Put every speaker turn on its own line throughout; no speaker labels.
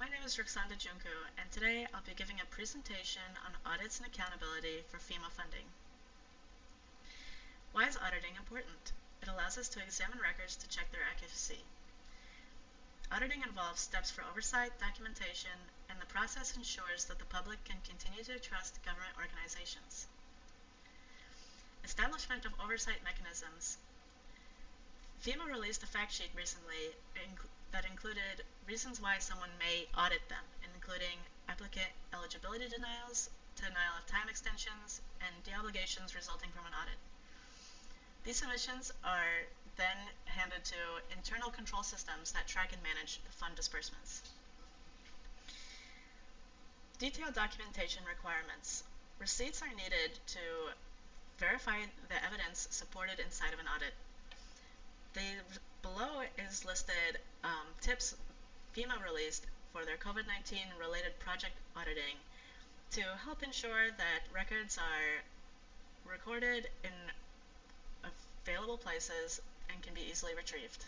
My name is Roxanda Junku, and today I'll be giving a presentation on audits and accountability for FEMA funding. Why is auditing important? It allows us to examine records to check their accuracy. Auditing involves steps for oversight, documentation, and the process ensures that the public can continue to trust government organizations. Establishment of oversight mechanisms. FEMA released a fact sheet recently that included reasons why someone may audit them, including applicant eligibility denials, denial of time extensions, and de-obligations resulting from an audit. These submissions are then handed to internal control systems that track and manage the fund disbursements. Detailed documentation requirements. Receipts are needed to verify the evidence supported inside of an audit. Below is listed tips FEMA released for their COVID-19 related project auditing to help ensure that records are recorded in available places and can be easily retrieved.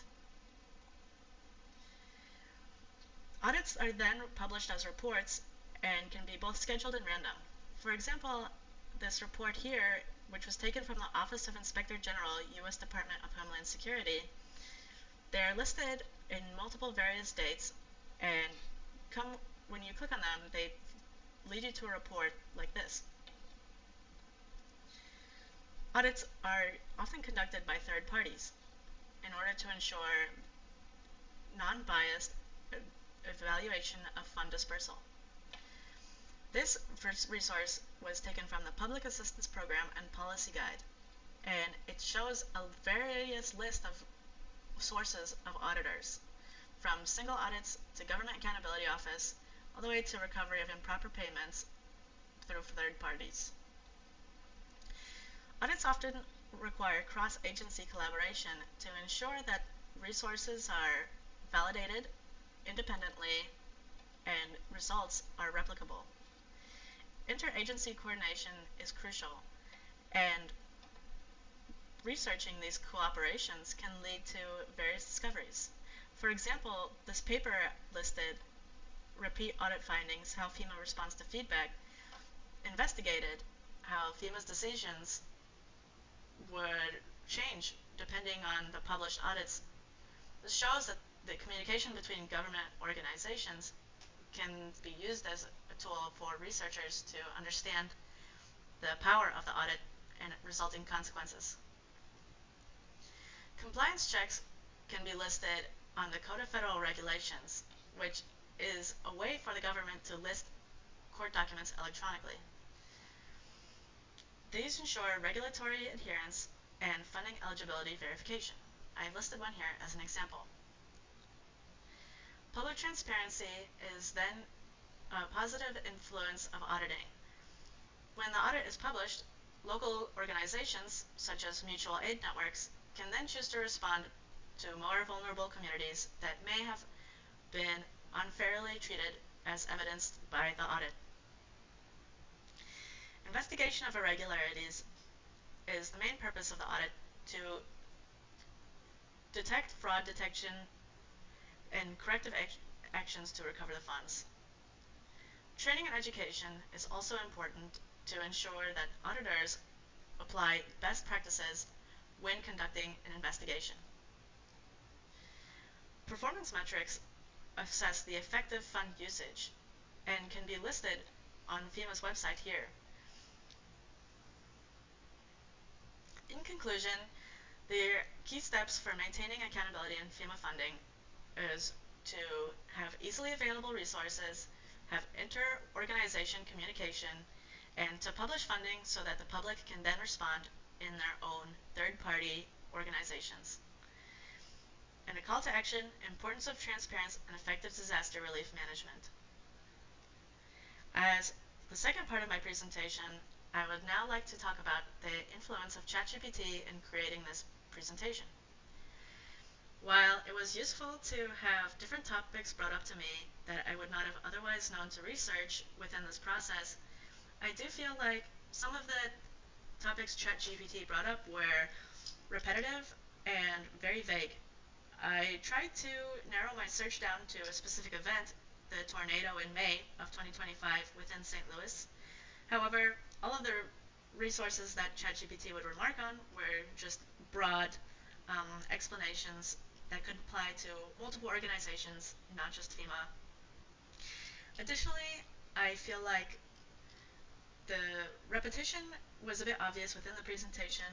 Audits are then published as reports and can be both scheduled and random. For example, this report here, which was taken from the Office of Inspector General, U.S. Department of Homeland Security, they're listed in multiple various dates, and when you click on them, they lead you to a report like this. Audits are often conducted by third parties in order to ensure non-biased evaluation of fund dispersal. This first resource was taken from the Public Assistance Program and Policy Guide, and it shows a various list of sources of auditors, from single audits to Government Accountability Office, all the way to recovery of improper payments through third parties. Audits often require cross-agency collaboration to ensure that resources are validated independently and results are replicable. Interagency coordination is crucial, and researching these cooperations can lead to various discoveries. For example, this paper listed repeat audit findings, how FEMA responds to feedback, investigated how FEMA's decisions would change depending on the published audits. This shows that the communication between government organizations can be used as a tool for researchers to understand the power of the audit and resulting consequences. Compliance checks can be listed on the Code of Federal Regulations, which is a way for the government to list court documents electronically. These ensure regulatory adherence and funding eligibility verification. I listed one here as an example. Public transparency is then a positive influence of auditing. When the audit is published, local organizations, such as mutual aid networks, can then choose to respond to more vulnerable communities that may have been unfairly treated, as evidenced by the audit. Investigation of irregularities is the main purpose of the audit, to detect fraud detection and corrective actions to recover the funds. Training and education is also important to ensure that auditors apply best practices when conducting an investigation. Performance metrics assess the effective fund usage and can be listed on FEMA's website here. In conclusion, the key steps for maintaining accountability in FEMA funding is to have easily available resources, have inter-organization communication, and to publish funding so that the public can then respond in their own third-party organizations. And a call to action: importance of transparency and effective disaster relief management. As the second part of my presentation, I would now like to talk about the influence of ChatGPT in creating this presentation. While it was useful to have different topics brought up to me that I would not have otherwise known to research within this process, I do feel like some of the topics ChatGPT brought up were repetitive and very vague. I tried to narrow my search down to a specific event the tornado in May of 2025 within St. Louis. However, all of the resources that ChatGPT would remark on were just broad explanations that could apply to multiple organizations, not just FEMA. Additionally, I feel like the repetition was a bit obvious within the presentation.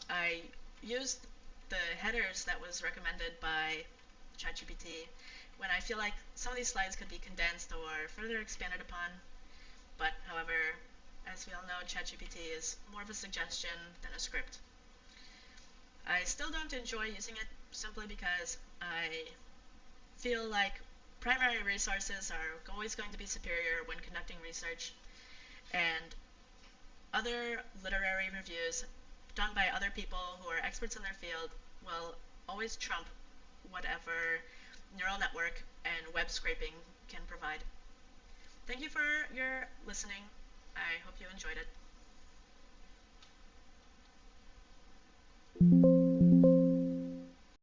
I used the headers that was recommended by ChatGPT when I feel like some of these slides could be condensed or further expanded upon. But however, as we all know, ChatGPT is more of a suggestion than a script. I still don't enjoy using it simply because I feel like primary resources are always going to be superior when conducting research, and other literary reviews done by other people who are experts in their field will always trump whatever neural network and web scraping can provide. Thank you for your listening. I hope you enjoyed it.